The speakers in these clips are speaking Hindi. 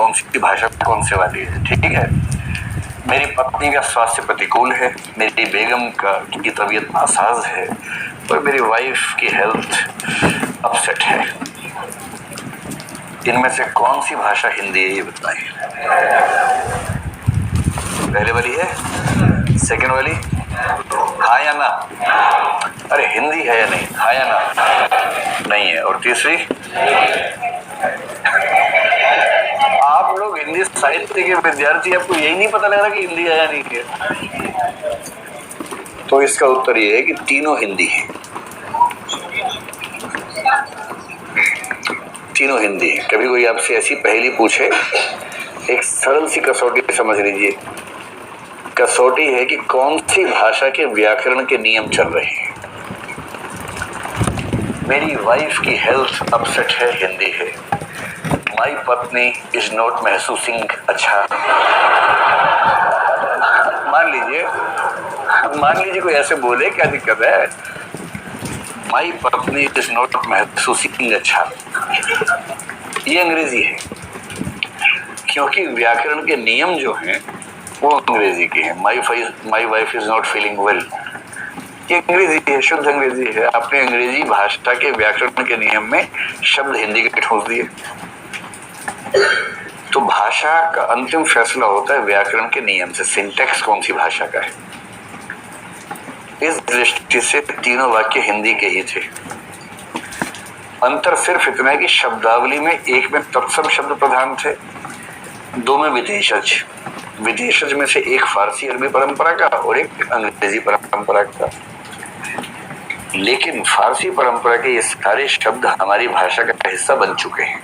कौन सी भाषा कौन से वाली है, ठीक है। मेरी पत्नी का स्वास्थ्य प्रतिकूल है, मेरी बेगम की तबीयत नासाज है और मेरी वाइफ की हेल्थ अपसेट है। इनमें से कौन सी भाषा हिंदी है ये बताएं। पहले वाली है, सेकंड वाली, हाँ या ना? अरे हिंदी है या नहीं, हाँ या ना? नहीं है। और तीसरी, आप लोग हिंदी साहित्य के विद्यार्थी, आपको यही नहीं पता लग रहा कि हिंदी है या नहीं है? तो इसका उत्तर ये है कि तीनों हिंदी है, तीनों हिंदी है। कभी कोई आपसे ऐसी पहेली पूछे, एक सरल सी कसौटी समझ लीजिए। कसौटी है कि कौन सी भाषा के व्याकरण के नियम चल रहे हैं। मेरी वाइफ की हेल्थ अपसेट है, हिंदी है। माई पत्नी इज नॉट महसूसिंग अच्छा। मान लीजिए कोई ऐसे बोले, क्या दिक्कत है? माई पत्नी इज नॉट महसूसिंग अच्छा, ये अंग्रेजी है, क्योंकि व्याकरण के नियम जो हैं वो अंग्रेजी के हैं। My wife is not feeling well, ये अंग्रेजी है, शुद्ध अंग्रेजी है। आपने अंग्रेजी भाषा के व्याकरण के नियम में शब्द हिंदी के ठूंस दिए। तो भाषा का अंतिम फैसला होता है व्याकरण के नियम से, सिंटैक्स कौन सी भाषा का है। इस दृष्टि से तीनों वाक्य हिंदी के ही थे। अंतर सिर्फ इतना है कि शब्दावली में एक में तत्सम शब्द प्रधान थे, दो में विदेशज। विदेशज में से एक फारसी अरबी परंपरा का और एक अंग्रेजी परंपरा का। लेकिन फारसी परंपरा के ये सारे शब्द हमारी भाषा का हिस्सा बन चुके हैं।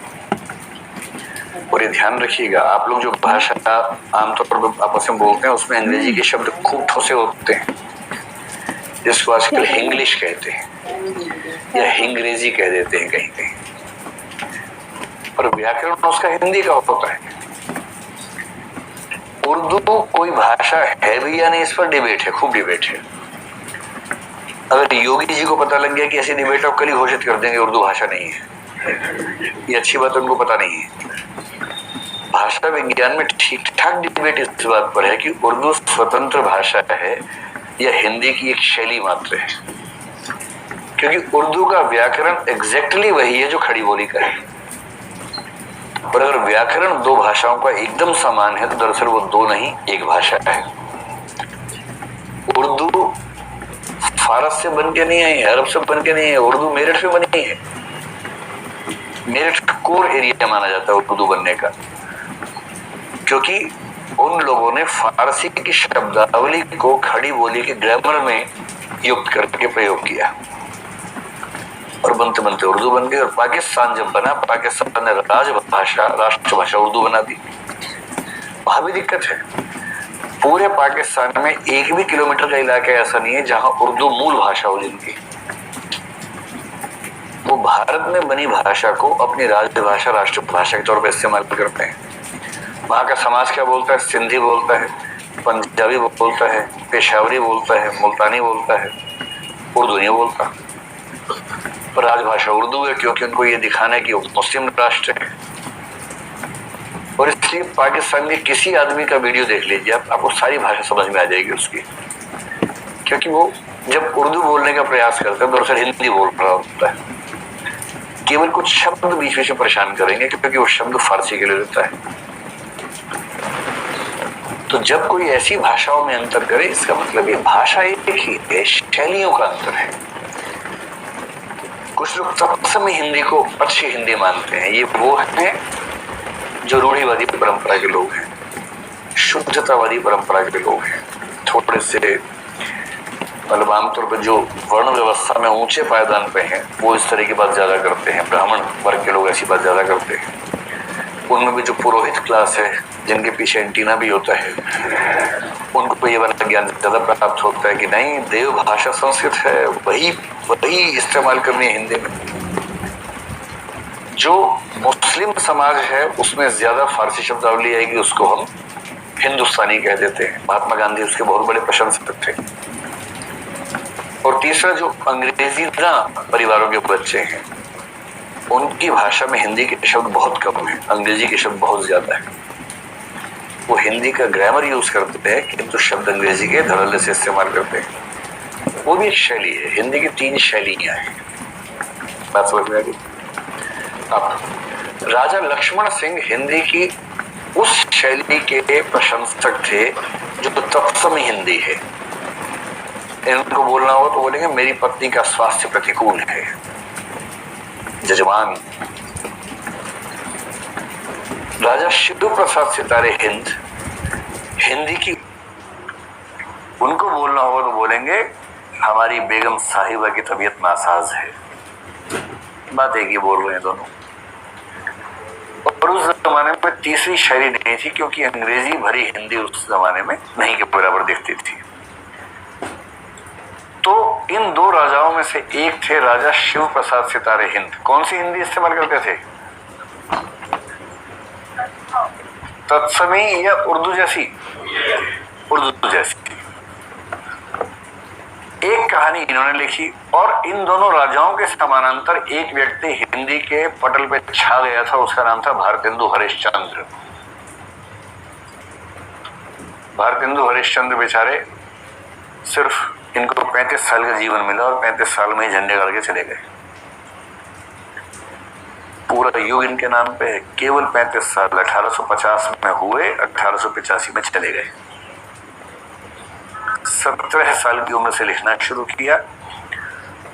और ये ध्यान रखिएगा, आप लोग जो भाषा आमतौर पर आपस में बोलते हैं उसमें अंग्रेजी के शब्द खूब ठोसे होते हैं, जिसको आजकल हिंग्लिश कहते हैं या हिंग्रेजी कह देते हैं कहीं कहीं, और व्याकरण उसका हिंदी का होता है। उर्दू कोई भाषा है भी या नहीं, इस पर डिबेट है, खूब डिबेट है। अगर योगी जी को पता लग गया कि ऐसी डिबेट आप कल ही घोषित कर देंगे उर्दू भाषा नहीं है, ये अच्छी बात उनको पता नहीं है। भाषा विज्ञान में ठीक ठाक डिबेट इस बात पर है कि उर्दू स्वतंत्र भाषा है या हिंदी की एक शैली मात्र है, क्योंकि उर्दू का व्याकरण एग्जैक्टली वही है जो खड़ी बोली का है। और अगर व्याकरण दो भाषाओं का एकदम समान है तो दरअसल वो दो नहीं, एक भाषा है। उर्दू फारस से बन के नहीं आई है, अरब से बन के नहीं है, उर्दू मेरठ से बनी है। मेरठ कोर एरिया माना जाता है उर्दू बनने का, क्योंकि उन लोगों ने फारसी की शब्दावली को खड़ी बोली के ग्रामर में युक्त करके प्रयोग किया और बनते बनते उर्दू बन गई। और पाकिस्तान जब बना, पाकिस्तान ने राष्ट्रभाषा उर्दू बना दी। वहां भी दिक्कत है, पूरे पाकिस्तान में एक भी किलोमीटर का इलाका ऐसा नहीं है जहां उर्दू मूल भाषा हो जिनकी। वो भारत में बनी भाषा को अपनी राजभाषा, राष्ट्रभाषा के तौर पर इस्तेमाल करते हैं। वहां का समाज क्या बोलता है? सिंधी बोलता है, पंजाबी बोलता है, पेशावरी बोलता है, मुल्तानी बोलता है, उर्दू नहीं बोलता। पर राजभाषा उर्दू है, क्योंकि उनको ये दिखाना है कि वो मुस्लिम राष्ट्र है। और इसलिए पाकिस्तान के किसी आदमी का वीडियो देख लीजिए आप, आपको सारी भाषा समझ में आ जाएगी उसकी, क्योंकि वो जब उर्दू बोलने का प्रयास करता है तो दरअसल हिंदी बोल रहा होता है। केवल कुछ शब्द बीच में से परेशान करेंगे क्योंकि वो शब्द फारसी के लिए रहता है। तो जब कोई ऐसी भाषाओं में अंतर करे, इसका मतलब ये भाषा एक ही है, शैलियों का अंतर है। कुछ लोग तत्सम हिंदी को अच्छी हिंदी मानते हैं, ये वो है जो रूढ़िवादी परंपरा के लोग हैं, शुद्धतावादी परंपरा के लोग हैं, थोड़े से मतलब आमतौर पर जो वर्ण व्यवस्था में ऊंचे पायदान पे हैं वो इस तरह की बात ज्यादा करते हैं। ब्राह्मण वर्ग के लोग ऐसी बात ज्यादा करते हैं। उनमें भी जो पुरोहित क्लास है, जिनके पीछे एंटीना भी होता है, उनको ये वाला ज्ञान ज्यादा प्राप्त होता है कि नहीं, देव भाषा संस्कृत है, वही इस्तेमाल करनी है हिंदी में। जो मुस्लिम समाज है उसमें ज्यादा फारसी शब्दावली आएगी, उसको हम हिंदुस्तानी कह देते हैं। महात्मा गांधी उसके बहुत बड़े प्रशंसक थे। और तीसरा, जो अंग्रेजी ना परिवारों के बच्चे हैं उनकी भाषा में हिंदी के शब्द बहुत कम है, अंग्रेजी के शब्द बहुत ज्यादा है। वो हिंदी का ग्रामर यूज करते हैं किंतु शब्द अंग्रेजी के धड़ल्ले से इस्तेमाल करते हैं। वो भी एक शैली है। हिंदी की 3 शैलियां हैं। बात समझ में आ गई? अब राजा लक्ष्मण सिंह हिंदी की उस शैली के प्रशंसक थे जो तत्समी हिंदी है। इनको बोलना हो तो बोलेंगे मेरी पत्नी का स्वास्थ्य प्रतिकूल है। जजमान राजा शिव प्रसाद सितारे हिंदी की उनको बोलना हो तो बोलेंगे हमारी बेगम साहिबा की तबीयत नासाज है। बात एक ही बोल रहे हैं दोनों। और उस जमाने में तीसरी शैली नहीं थी क्योंकि अंग्रेजी भरी हिंदी उस जमाने में नहीं के बराबर दिखती थी। तो इन 2 राजाओं में से एक थे राजा शिव प्रसाद सितारे हिंद। कौन सी हिंदी इस्तेमाल करते थे? तत्समी या उर्दू जैसी? उर्दू जैसी। एक कहानी इन्होंने लिखी और इन दोनों राजाओं के समानांतर एक व्यक्ति हिंदी के पटल पे छा गया था। उसका नाम था भारतेंदु हरिश्चंद्र। भारतेंदु हरिश्चंद्र बेचारे सिर्फ इनको 35 साल का जीवन मिला और 35 साल में ही झंडे गाड़ के चले गए। पूरा युग इनके नाम पे है। केवल 35 साल 1850 में हुए, 1885 में चले गए। 17 साल की उम्र से लिखना शुरू किया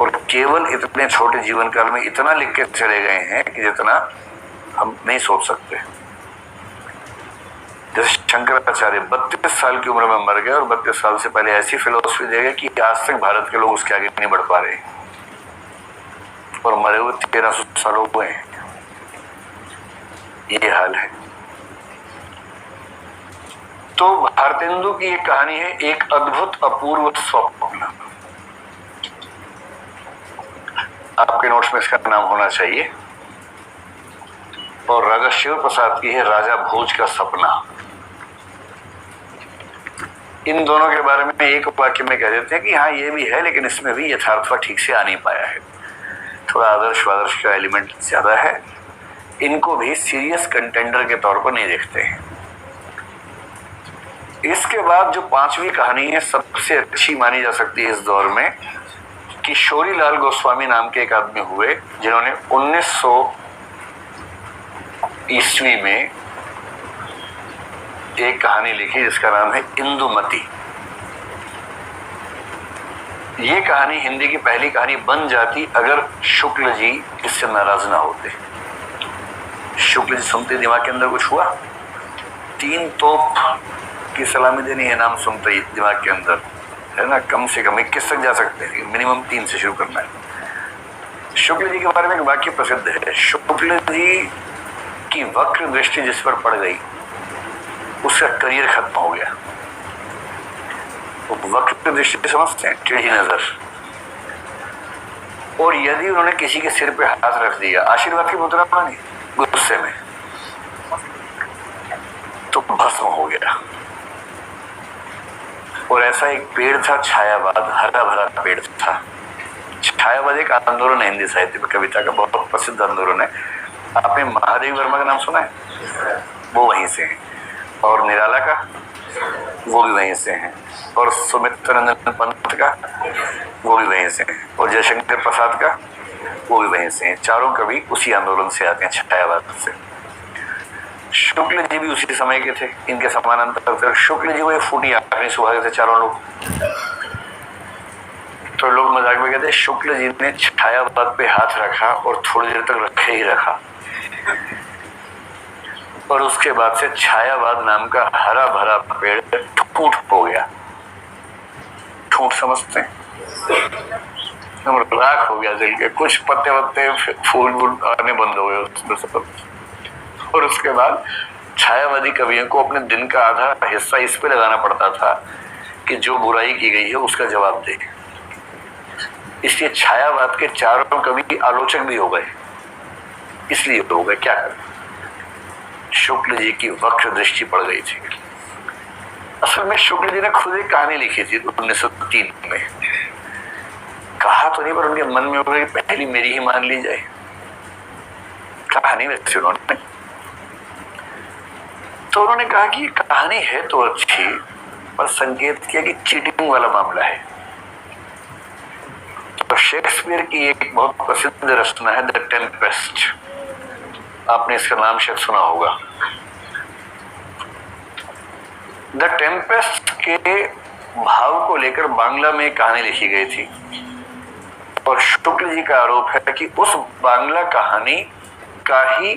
और केवल इतने छोटे जीवन काल में इतना लिख के चले गए हैं कि जितना हम नहीं सोच सकते। जैसे शंकराचार्य 32 साल की उम्र में मर गए और 32 साल से पहले ऐसी फिलोसफी दे गए कि आज तक भारत के लोग उसके आगे नहीं बढ़ पा रहे और मरे हुए 1300 साल हुए हैं। ये हाल है। तो भारतेंदु की एक कहानी है, एक अद्भुत अपूर्व स्वप्न। आपके नोट्स में इसका नाम होना चाहिए। और राजा शिव प्रसाद की है राजा भोज का सपना। इन दोनों के बारे में एक वाक्य में कह देते हैं कि हाँ ये भी है लेकिन इसमें भी यथार्थता ठीक से आ नहीं पाया है। थोड़ा आदर्श वादर्श का एलिमेंट ज्यादा है। इनको भी सीरियस कंटेंडर के तौर पर नहीं देखते हैं। इसके बाद जो 5वीं कहानी है सबसे अच्छी मानी जा सकती है इस दौर में। किशोरी लाल गोस्वामी नाम के एक आदमी हुए जिन्होंने 1900 ईस्वी में एक कहानी लिखी जिसका नाम है इंदुमती। ये कहानी हिंदी की पहली कहानी बन जाती अगर शुक्ल जी इससे नाराज ना होते। शुक्ल जी सुनते दिमाग के अंदर कुछ हुआ, 3 तोप की सलामी देनी है, नाम सुनते ही दिमाग के अंदर है ना, कम से कम 21 तक जा सकते हैं, मिनिमम 3 से शुरू करना है। शुक्ल जी के बारे में एक वाक्य प्रसिद्ध है। शुक्ल जी की वक्र दृष्टि जिस पर पड़ गई उसका करियर खत्म हो गया। तो वक्र दृष्टि समझते हैं, टेढ़ी नजर। और यदि उन्होंने किसी के सिर पे हाथ रख दिया आशीर्वाद की मुद्रा मानी गुस्से में तो भस्म हो गया। और ऐसा एक पेड़ था छायावाद, हरा भरा पेड़ था। छायावाद एक आंदोलन है हिंदी साहित्य में, कविता का बहुत प्रसिद्ध आंदोलन है। आपने महादेव वर्मा का नाम सुना है? वो वहीं से है। और निराला का वो भी वहीं से है। और सुमित्र नंदन पंत का वो भी वहीं से है। और जयशंकर प्रसाद का वो भी वहीं से हैं। चारों कवि उसी आंदोलन से आते हैं, छायावाद से। शुक्ल जी भी उसी समय के थे, इनके समानांतर। शुक्ल जी वो एक फूटी आखिरी सुहागे थे चारों लोग। तो लोग मजाक में कहते हैं शुक्ल जी ने छायावाद पे हाथ रखा और थोड़ी देर तक रखे ही रखा और उसके बाद से छायावाद नाम का हरा भरा पेड़ ठूंठ हो गया। ठूंठ समझते हैं? राख हो गया जल के, कुछ पत्ते वत्ते फूल वूल आने बंद हो गए उसमें सब। और उसके बाद छायावादी कवियों को अपने दिन का आधा हिस्सा इस पे लगाना पड़ता था कि जो बुराई की गई है उसका जवाब दे। इसलिए छायावाद के चारों कवि आलोचक भी हो गए। इसलिए हो गए, क्या करें, शुक्ल जी की वक्र दृष्टि पड़ गई थी। असल में शुक्ल जी ने खुद एक कहानी लिखी थी 1903 में। कहा तो नहीं पर उनके मन में हो गया कि पहली मेरी ही मान ली जाए। कहानी में से उन्होंने, तो उन्होंने कहा कि कहानी है तो अच्छी, पर संकेत किया कि चीटिंग वाला मामला है। तो शेक्सपियर की एक बहुत प्रसिद्ध रचना है द टेम्पेस्ट, आपने इसका नाम शायद सुना होगा। द टेम्पेस्ट के भाव को लेकर बांग्ला में एक कहानी लिखी गई थी और शुक्ल जी का आरोप है कि उस बांग्ला कहानी का ही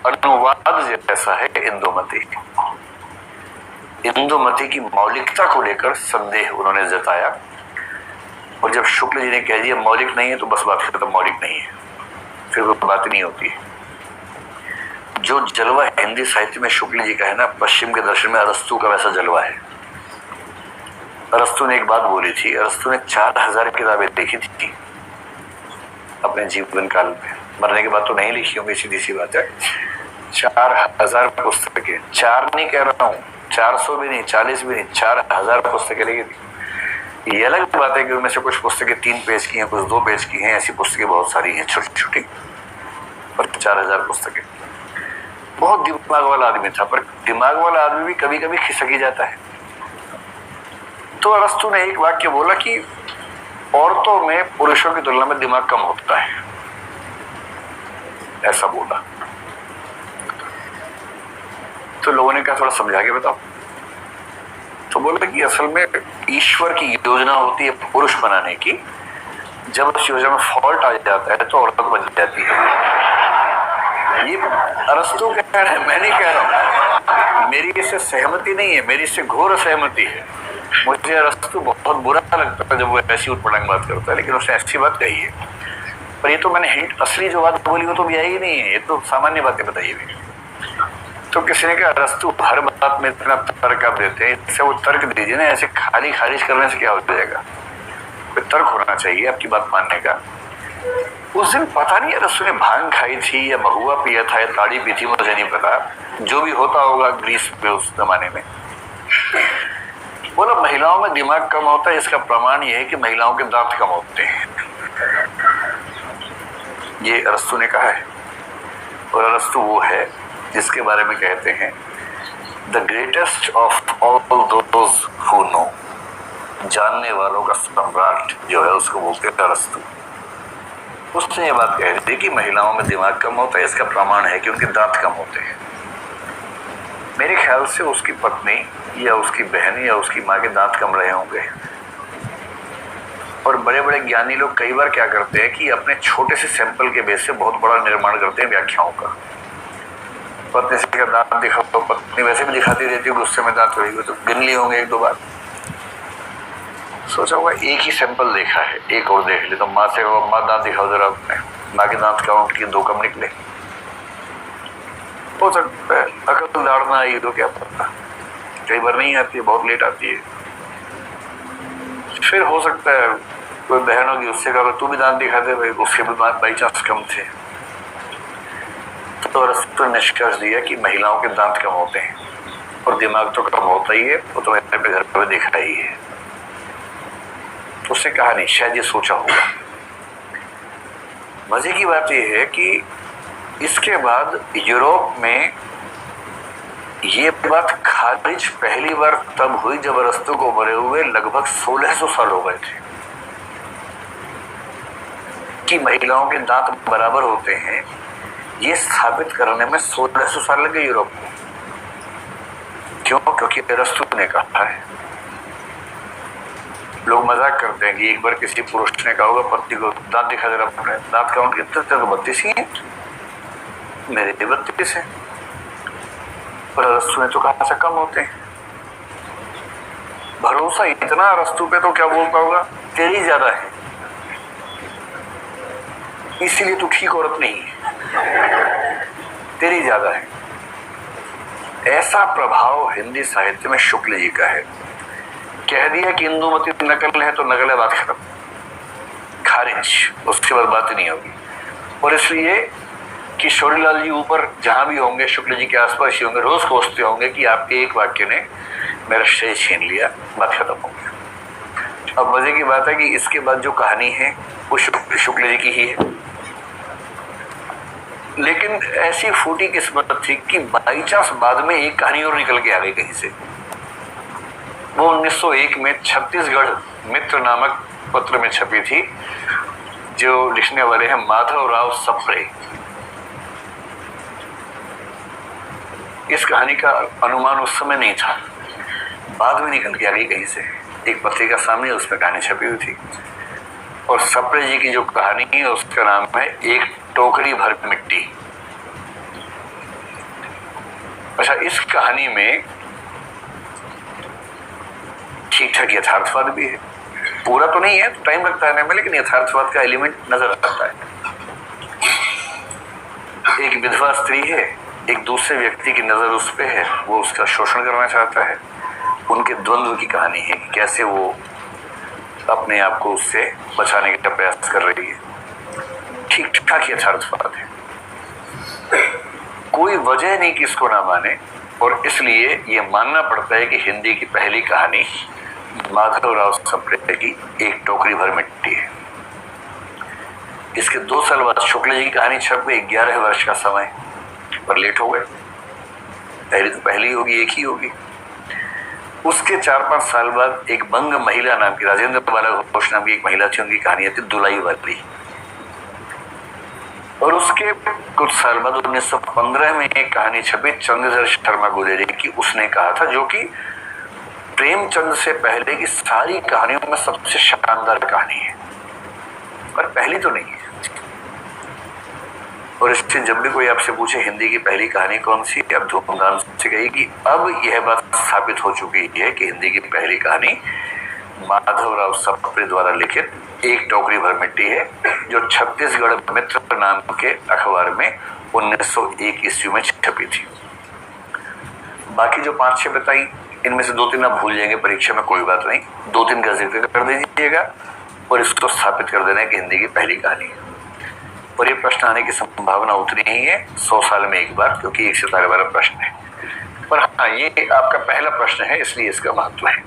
अनुवाद जैसा है इंदुमती। इंदुमती की मौलिकता को लेकर संदेह उन्होंने जताया और जब शुक्ल जी ने कह दिया मौलिक नहीं है तो बस बात खत्म, मौलिक नहीं है, फिर वो बात नहीं होती है। जो जलवा हिंदी साहित्य में शुक्ल जी का है ना, पश्चिम के दर्शन में अरस्तु का वैसा जलवा है। अरस्तु ने एक बात बोली थी, अरस्तु ने 4000 किताबें देखी थी अपने जीवन काल में, मरने के बाद तो नहीं लिखी होंगी, सीधी सी बात है। 4000 पुस्तकें, 4 नहीं कह रहा हूँ, 400 भी नहीं, 40 भी नहीं, 4000 पुस्तकें लिखी थी। ये अलग बात है कि उनमें से कुछ पुस्तकें 3 पेज की हैं, कुछ 2 पेज की हैं, ऐसी पुस्तकें बहुत सारी हैं छोटी छोटी, पर 4000 पुस्तकें। बहुत दिमाग वाला आदमी था, पर दिमाग वाला आदमी भी कभी कभी खिसक ही जाता है। तो अरस्तु ने एक वाक्य बोला कि औरतों में पुरुषों की तुलना में दिमाग कम होता है, ऐसा बोला। तो लोगों ने कहा थोड़ा समझा के बताओ। तो बोला कि असल में ईश्वर की योजना होती है पुरुष बनाने की, जब उस योजना में फॉल्ट आ जाता है तो औरत बन जाती है। ये अरस्तु कह रहे हैं, मैं नहीं कह रहा हूं, मेरी इससे सहमति नहीं है, मेरी इससे घोर असहमति है। मुझे अरस्तु बहुत बुरा लगता है जब वो ऐसी उठपटांग बात करता है, लेकिन उसने ऐसी बात कही है। पर ये तो मैंने हिंट, असली जो बात बोली वो तो भी आई नहीं है, ये तो सामान्य बातें बताई हुई। तो किसी ने कहा अरस्तु हर बात में इतना तर्क आप देते हैं, इससे वो तर्क दीजिए ना, ऐसे खाली खारिज करने से क्या हो जाएगा, कोई तर्क होना चाहिए आपकी बात मानने का। उस दिन पता नहीं अरस्तु ने भांग खाई थी या महुआ पिया था या ताड़ी पी थी, मुझे नहीं पता, जो भी होता होगा ग्रीस में उस जमाने में। बोला महिलाओं में दिमाग कम होता है, इसका प्रमाण यह है कि महिलाओं के दांत कम होते हैं, ये अरस्तु ने कहा है। और अरस्तु वो है जिसके बारे में कहते हैं the greatest of all those who know, जानने वालों का सम्राट जो है उसको बोलते हैं अरस्तु। उसने ये बात कह दी कि महिलाओं में दिमाग कम होता है, इसका प्रमाण है कि उनके दांत कम होते हैं। मेरे ख्याल से उसकी पत्नी या उसकी बहन या उसकी माँ के दांत कम रहे होंगे। और बड़े बड़े ज्ञानी लोग कई बार क्या करते हैं कि अपने छोटे से सैंपल के बेस से बहुत बड़ा निर्माण करते हैं व्याख्याओं का। पत्नी से का दांत दिखाओ, तो पत्नी वैसे भी दिखाती रहती है, गुस्से में दांत हुई तो गिन लिए होंगे 1-2 बार। सोचा होगा एक ही सैंपल देखा है, एक और देख ले। तो माँ से माँ दांत दिखाओ जरा अपने, माँ के दांत काउंट किए 2 कम निकले। हो सकता है अकल दाढ़ना आई तो क्या पता, कई बार नहीं आती है, बहुत लेट आती है। फिर हो सकता है कोई बहन होगी, उससे कहा तू भी दांत दिखा दे भाई, उसके भी बाई चांस कम थे। तो अरस्तु ने निष्कर्ष दिया कि महिलाओं के दांत कम होते हैं और दिमाग तो कम होता ही है, वो तो मैंने घर पर देखा ही है। तो उसने कहा नहीं, शायद ये सोचा होगा। मजे की बात यह है कि इसके बाद यूरोप में ये बात खारिज पहली बार तब हुई जब अरस्तु को मरे हुए लगभग 1600 साल हो गए थे कि महिलाओं के दांत बराबर होते हैं। ये स्थापित करने में 1600 साल लगे यूरोप को। क्यों? क्योंकि अरस्तु ने कहा है। लोग मजाक करते हैं कि एक बार किसी पुरुष ने कहा होगा पत्नी को दांत दिखा दे रहा, अपने दांत काउंट कितने थे, तो 32 ही हैं, मेरे 32 हैं। पर अरस्तु ने तो कहा ऐसा कम होते हैं। भरोसा इतना अरस्तु पे तो क्या बोलता होगा, तेरी ज्यादा है, इसीलिए तू ठीक औरत नहीं है, तेरी ज्यादा है। ऐसा प्रभाव हिंदी साहित्य में शुक्ल जी का है। कह दिया कि इंदुमती नकल है तो नकल है, बात खत्म, खारिज, उसके बाद बात नहीं होगी। और इसलिए किशोरीलाल जी ऊपर जहां भी होंगे शुक्ल जी के आसपास ही होंगे, रोज कोसते होंगे कि आपके एक वाक्य ने मेरा श्रेय छीन लिया, बात खत्म हो गया। अब मजे की बात है कि इसके बाद जो कहानी है वो शुक्ल जी की ही है। लेकिन ऐसी फूटी किस्मत थी कि बाई चांस बाद में एक कहानी और निकल के आ गई कहीं से। वो 1901 में छत्तीसगढ़ मित्र नामक पत्र में छपी थी, जो लिखने वाले हैं माधवराव सप्रे। इस कहानी का अनुमान उस समय नहीं था, बाद में निकल के आ गई कहीं से। एक पत्रिका सामने, उसमें कहानी छपी हुई थी, और सप्रे जी की जो कहानी है उसका नाम है एक टोकरी भर मिट्टी। अच्छा, इस कहानी में ठीक ठाक यथार्थवाद भी है, पूरा तो नहीं है, टाइम लगता है में, लेकिन यथार्थवाद का एलिमेंट नजर आता है। एक विधवा स्त्री है, एक दूसरे व्यक्ति की नजर उस पे है, वो उसका शोषण करना चाहता है। उनके द्वंद्व की कहानी है कि कैसे वो अपने आप को उससे बचाने का प्रयास कर रही है। ठीक ठाक यथार्थवाद है, कोई वजह नहीं कि इसको ना माने, और इसलिए ये मानना पड़ता है कि हिंदी की पहली कहानी माधवराव सप्रे की एक टोकरी भर मिट्टी है। इसके 2 साल बाद शुक्ल जी की कहानी छप गई, 11 वर्ष का समय, पर लेट हो गए। पहली तो पहली होगी, एक ही होगी। उसके 4-5 साल बाद एक बंग महिला नाम की, राजेंद्र बाला घोष नाम की एक महिला थी, उनकी कहानी थी दुलाई वाली। और उसके कुछ साल बाद 1915 में एक कहानी छपी चंद्रधर शर्मा गुलेरी की। उसने कहा था, जो कि प्रेमचंद से पहले की सारी कहानियों में सबसे शानदार कहानी है, पर पहली तो नहीं है। और इससे जब भी कोई आपसे पूछे हिंदी की पहली कहानी कौन सी, अब धूमधाम से कही कि अब यह बात साबित हो चुकी है कि हिंदी की पहली कहानी माधवराव सप्रे द्वारा लिखित एक टोकरी भर मिट्टी है, जो छत्तीसगढ़ मित्र नाम के अखबार में 1901 ईस्वी में छपी थी। बाकी जो 5-6 बताई, इनमें से 2-3 आप भूल जाएंगे परीक्षा में, कोई बात नहीं, 2-3 का जिक्र कर दीजिएगा और इसको स्थापित कर देना है कि हिंदी की पहली कहानी है। और ये प्रश्न आने की संभावना उतनी ही है 100 साल में एक बार, क्योंकि 1 सितारे वाला प्रश्न है। पर हाँ, ये आपका पहला प्रश्न है, इसलिए इसका महत्व है।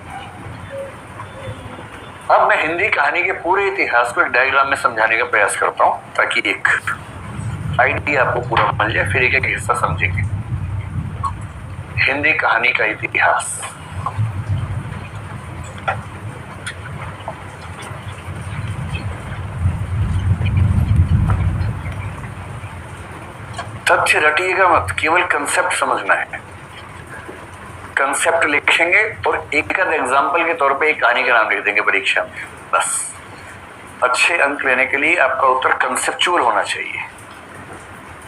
अब मैं हिंदी कहानी के पूरे इतिहास को एक डायग्राम में समझाने का प्रयास करता हूं, ताकि एक आइडिया आपको पूरा मिल जाए, फिर एक हिस्सा समझेंगे। हिंदी कहानी का इतिहास। तथ्य रटिएगा मत, केवल कंसेप्ट समझना है। कंसेप्ट लिखेंगे और एक एग्जाम्पल के तौर पे एक कहानी का नाम लिख देंगे परीक्षा में, बस। अच्छे अंक लेने के लिए आपका उत्तर कंसेप्चुअल होना चाहिए।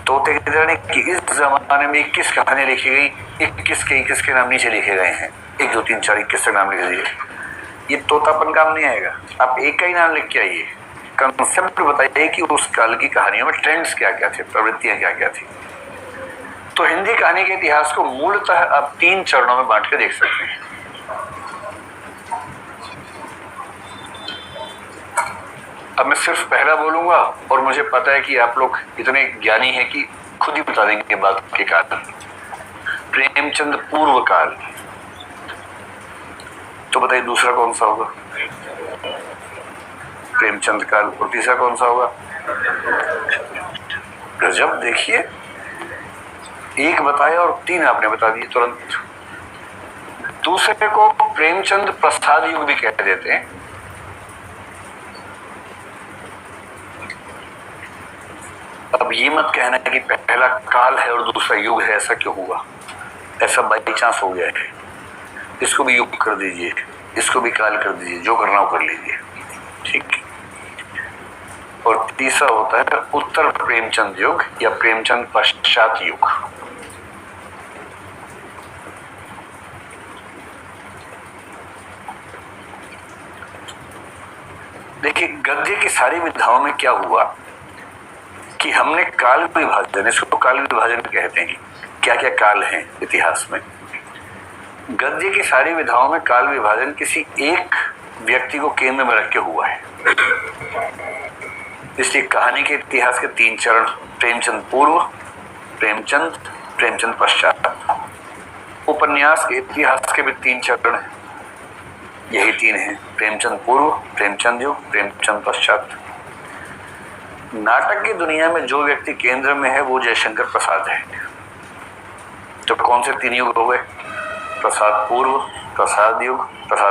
तोते की तरह कि इस जमाने में 21 कहानियां लिखी गई, 21 के नाम नीचे लिखे गए हैं, 1 2 3 4 21 का नाम लिख दिए। ये तोतापन काम नहीं आएगा, आप एक का ही नाम लिख के आइए। कंसेप्ट बताइए कि उस काल की कहानियों में ट्रेंड्स क्या क्या थे, प्रवृत्तियां क्या क्या थी। तो हिंदी कहानी के इतिहास को मूलतः आप 3 चरणों में बांट के देख सकते हैं। अब मैं सिर्फ पहला बोलूंगा, और मुझे पता है कि आप लोग इतने ज्ञानी हैं कि खुद ही बता देंगे बात के काल। प्रेमचंद पूर्व काल। तो बताइए दूसरा कौन सा होगा? प्रेमचंद काल। और तीसरा कौन सा होगा? गजब, देखिए, एक बताया और 3 आपने बता दिए तुरंत। दूसरे को प्रेमचंद प्रसाद युग भी कह देते हैं। अब ये मत कहना है कि पहला काल है और दूसरा युग है, ऐसा क्यों हुआ? ऐसा बाई चांस हो गया है। इसको भी युग कर दीजिए, इसको भी काल कर दीजिए, जो करना हो कर लीजिए, ठीक। और तीसरा होता है उत्तर प्रेमचंद युग या प्रेमचंद पश्चात युग। देखिए, गद्य की सारी विधाओं में क्या हुआ कि हमने काल विभाजन, इसको काल विभाजन कहते हैं। क्या क्या काल हैं इतिहास में? गद्य की सारी विधाओं में काल विभाजन किसी एक व्यक्ति को केंद्र में रख के हुआ है। इसलिए कहानी के इतिहास के 3 चरण, प्रेमचंद पूर्व, प्रेमचंद, प्रेमचंद पश्चात। उपन्यास के इतिहास के भी 3 चरण हैं, यही 3 हैं, प्रेमचंद पूर्व, प्रेमचंद युग, प्रेमचंद पश्चात। नाटक की दुनिया में जो व्यक्ति केंद्र में है वो जयशंकर प्रसाद है। तो कौन से 3 युग हो गए? प्रसाद पूर्व, प्रसाद युग, प्रसाद